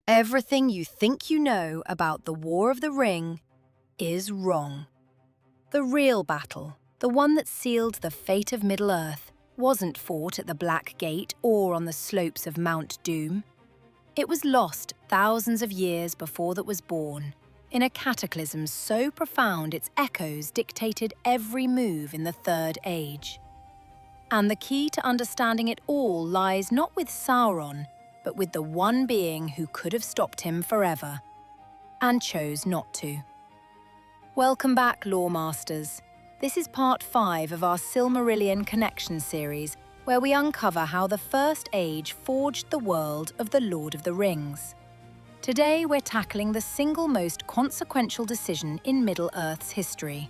Everything you think you know about the War of the Ring is wrong. The real battle, the one that sealed the fate of Middle-earth, wasn't fought at the Black Gate or on the slopes of Mount Doom. It was lost thousands of years before that was born, in a cataclysm so profound its echoes dictated every move in the Third Age. And the key to understanding it all lies not with Sauron, but with the one being who could have stopped him forever, and chose not to. Welcome back, Lore Masters. This is part 5 of our Silmarillion Connection series, where we uncover how the First Age forged the world of the Lord of the Rings. Today we're tackling the single most consequential decision in Middle-earth's history.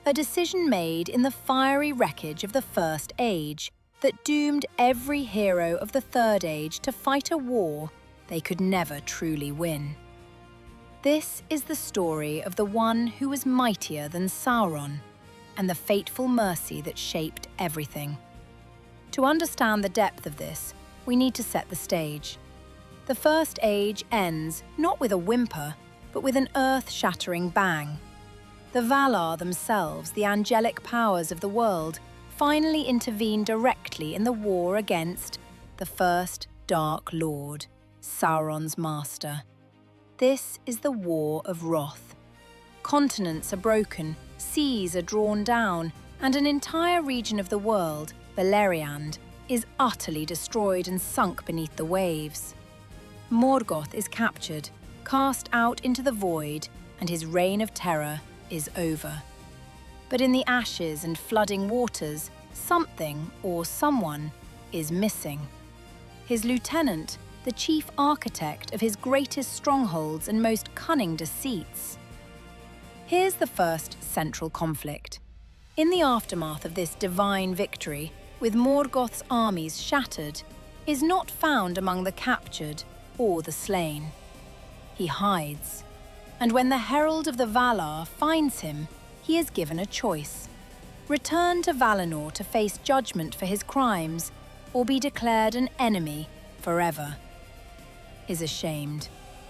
A decision made in the fiery wreckage of the First Age that doomed every hero of the Third Age to fight a war they could never truly win. This is the story of the one who was mightier than Sauron, and the fateful mercy that shaped everything. To understand the depth of this, we need to set the stage. The First Age ends not with a whimper, but with an earth-shattering bang. The Valar themselves, the angelic powers of the world, finally intervene directly in the war against the first Dark Lord, Sauron's master. This is the War of Wrath. Continents are broken, seas are drawn down, and an entire region of the world, Beleriand, is utterly destroyed and sunk beneath the waves. Morgoth is captured, cast out into the void, and his reign of terror is over. But in the ashes and flooding waters, something or someone is missing. His lieutenant, the chief architect of his greatest strongholds and most cunning deceits. Here's the first central conflict. In the aftermath of this divine victory, with Morgoth's armies shattered, is not found among the captured or the slain. He hides, and when the Herald of the Valar finds him, he is given a choice: return to Valinor to face judgment for his crimes, or be declared an enemy forever. Is ashamed.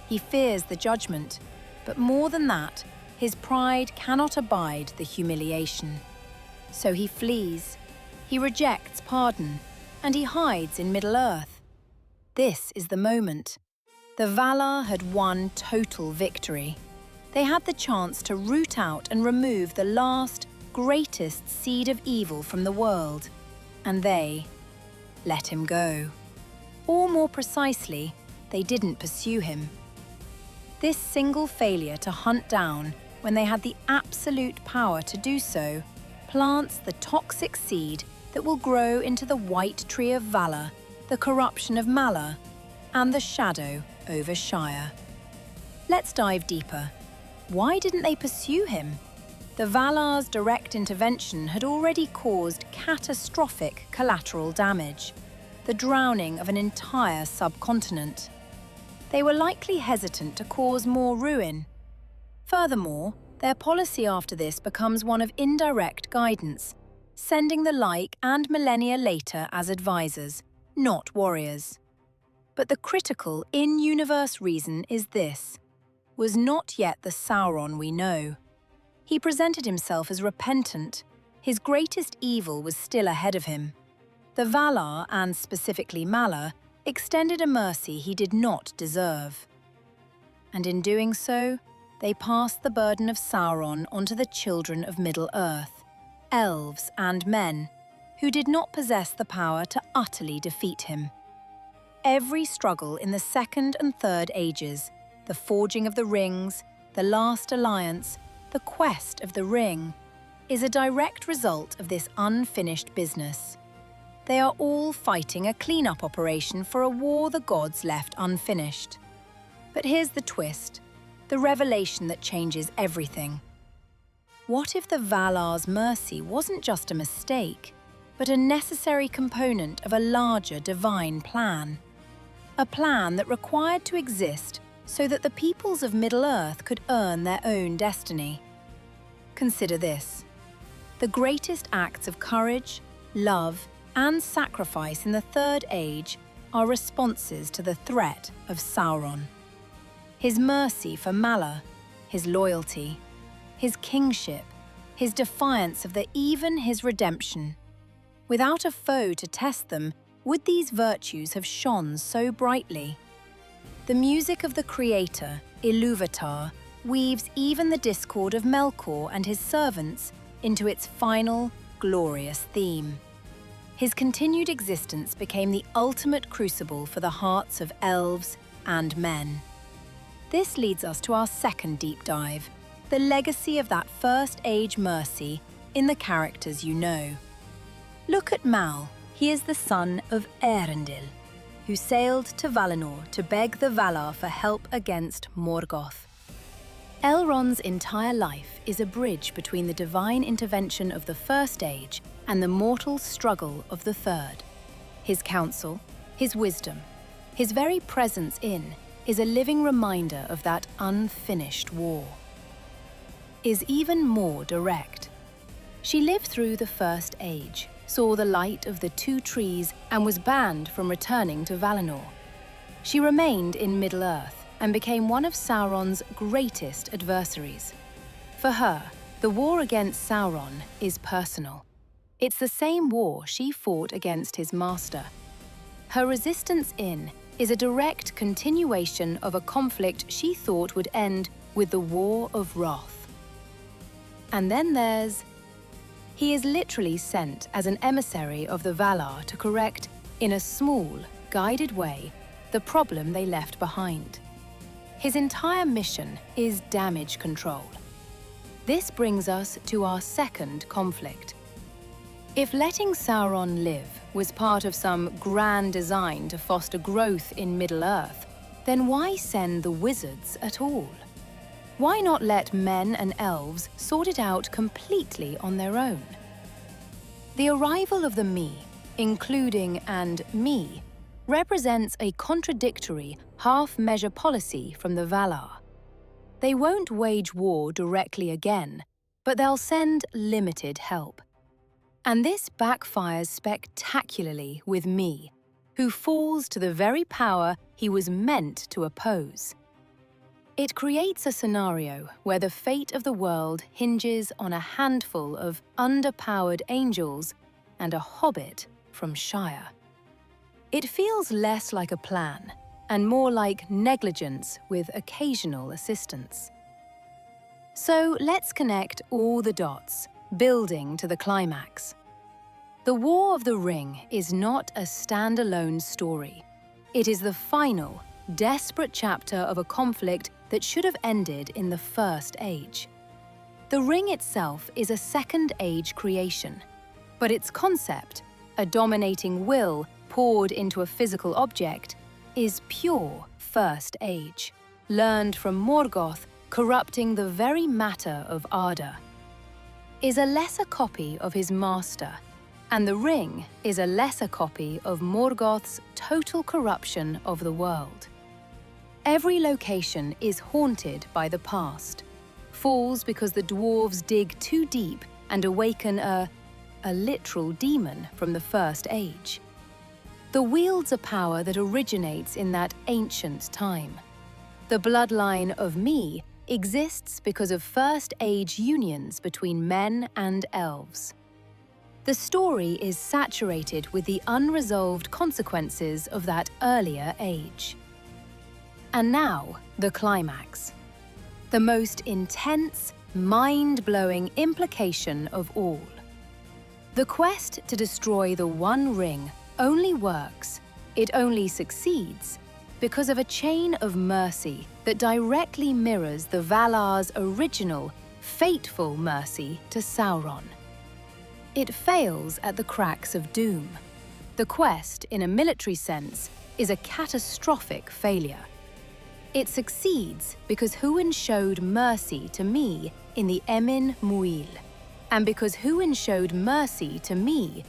He fears the judgment, but more than that, his pride cannot abide the humiliation. So he flees, he rejects pardon, and he hides in Middle-earth. This is the moment. The Valar had won total victory. They had the chance to root out and remove the last, greatest seed of evil from the world, and they let him go. Or more precisely, they didn't pursue him. This single failure to hunt down, when they had the absolute power to do so, plants the toxic seed that will grow into the White Tree of Valor, the corruption of Malar, and the shadow over Shire. Let's dive deeper. Why didn't they pursue him? The Valar's direct intervention had already caused catastrophic collateral damage, the drowning of an entire subcontinent. They were likely hesitant to cause more ruin. Furthermore, their policy after this becomes one of indirect guidance, sending the like and millennia later as advisors, not warriors. But the critical in-universe reason is this: was not yet the Sauron we know. He presented himself as repentant. His greatest evil was still ahead of him. The Valar, and specifically Malar, extended a mercy he did not deserve. And in doing so, they passed the burden of Sauron onto the children of Middle-earth, elves and men, who did not possess the power to utterly defeat him. Every struggle in the Second and Third Ages, the forging of the rings, the last alliance, the quest of the ring, is a direct result of this unfinished business. They are all fighting a clean-up operation for a war the gods left unfinished. But here's the twist, the revelation that changes everything. What if the Valar's mercy wasn't just a mistake, but a necessary component of a larger divine plan? A plan that required to exist so that the peoples of Middle-earth could earn their own destiny. Consider this. The greatest acts of courage, love, and sacrifice in the Third Age are responses to the threat of Sauron. his mercy for Mala, his loyalty, his kingship, his defiance of even his redemption. Without a foe to test them, would these virtues have shone so brightly? The music of the creator, Ilúvatar, weaves even the discord of Melkor and his servants into its final, glorious theme. His continued existence became the ultimate crucible for the hearts of elves and men. This leads us to our second deep dive, the legacy of that First Age mercy in the characters you know. Look at Mal. He is the son of Eärendil, who sailed to Valinor to beg the Valar for help against Morgoth. Elrond's entire life is a bridge between the divine intervention of the First Age and the mortal struggle of the Third. His counsel, his wisdom, his very presence is a living reminder of that unfinished war. Is even more direct. She lived through the First Age, saw the light of the Two Trees, and was banned from returning to Valinor. She remained in Middle-earth and became one of Sauron's greatest adversaries. For her, the war against Sauron is personal. It's the same war she fought against his master. Her resistance is a direct continuation of a conflict she thought would end with the War of Wrath. And then he is literally sent as an emissary of the Valar to correct, in a small, guided way, the problem they left behind. His entire mission is damage control. This brings us to our second conflict. If letting Sauron live was part of some grand design to foster growth in Middle-earth, then why send the wizards at all? Why not let men and elves sort it out completely on their own? The arrival of the me, including and me, represents a contradictory half-measure policy from the Valar. They won't wage war directly again, but they'll send limited help. And this backfires spectacularly with me, who falls to the very power he was meant to oppose. It creates a scenario where the fate of the world hinges on a handful of underpowered angels and a hobbit from Shire. It feels less like a plan and more like negligence with occasional assistance. So let's connect all the dots, building to the climax. The War of the Ring is not a standalone story. It is the final, desperate chapter of a conflict that should have ended in the First Age. The ring itself is a Second Age creation, but its concept, a dominating will poured into a physical object, is pure First Age, learned from Morgoth corrupting the very matter of Arda. Is a lesser copy of his master, and the ring is a lesser copy of Morgoth's total corruption of the world. Every location is haunted by the past, falls because the dwarves dig too deep and awaken a literal demon from the First Age. The wields a power that originates in that ancient time. The bloodline of me exists because of First Age unions between men and elves. The story is saturated with the unresolved consequences of that earlier age. And now, the climax. The most intense, mind-blowing implication of all. The quest to destroy the One Ring only works, it only succeeds, because of a chain of mercy that directly mirrors the Valar's original, fateful mercy to Sauron. It fails at the cracks of doom. The quest, in a military sense, is a catastrophic failure. It succeeds because Húin showed mercy to me in the Emyn Muil, and because Húin showed mercy to me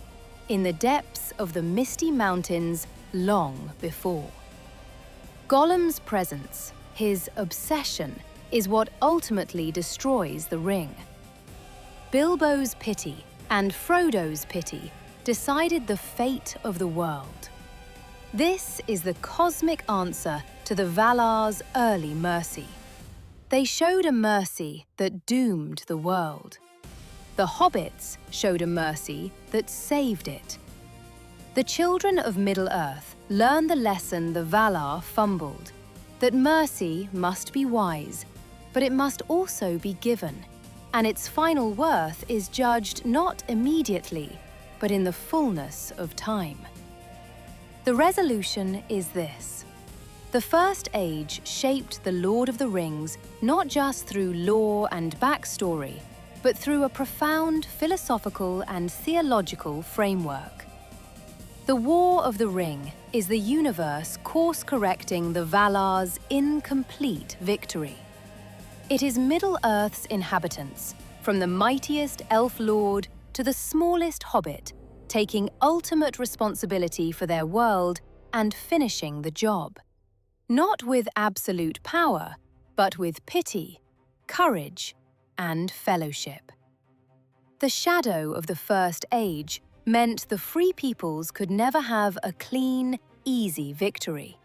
in the depths of the Misty Mountains long before. Gollum's presence, his obsession, is what ultimately destroys the ring. Bilbo's pity and Frodo's pity decided the fate of the world. This is the cosmic answer to the Valar's early mercy. They showed a mercy that doomed the world. The hobbits showed a mercy that saved it. The children of Middle-earth learned the lesson the Valar fumbled, that mercy must be wise, but it must also be given, and its final worth is judged not immediately, but in the fullness of time. The resolution is this. The First Age shaped the Lord of the Rings not just through lore and backstory, but through a profound philosophical and theological framework. The War of the Ring is the universe course-correcting the Valar's incomplete victory. It is Middle-earth's inhabitants, from the mightiest elf lord to the smallest hobbit, taking ultimate responsibility for their world and finishing the job. Not with absolute power, but with pity, courage, and fellowship. The shadow of the First Age meant the Free Peoples could never have a clean, easy victory.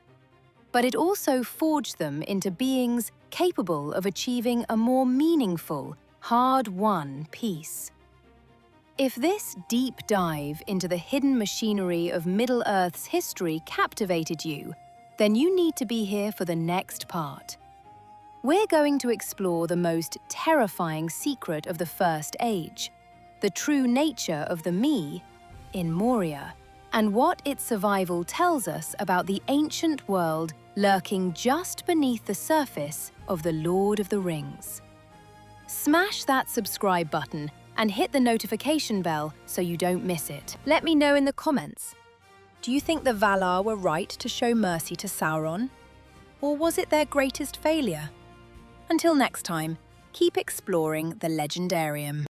But it also forged them into beings capable of achieving a more meaningful, hard-won peace. If this deep dive into the hidden machinery of Middle-earth's history captivated you, then you need to be here for the next part. We're going to explore the most terrifying secret of the First Age, the true nature of the me in Moria, and what its survival tells us about the ancient world lurking just beneath the surface of the Lord of the Rings. Smash that subscribe button and hit the notification bell so you don't miss it. Let me know in the comments. Do you think the Valar were right to show mercy to Sauron? Or was it their greatest failure? Until next time, keep exploring the Legendarium.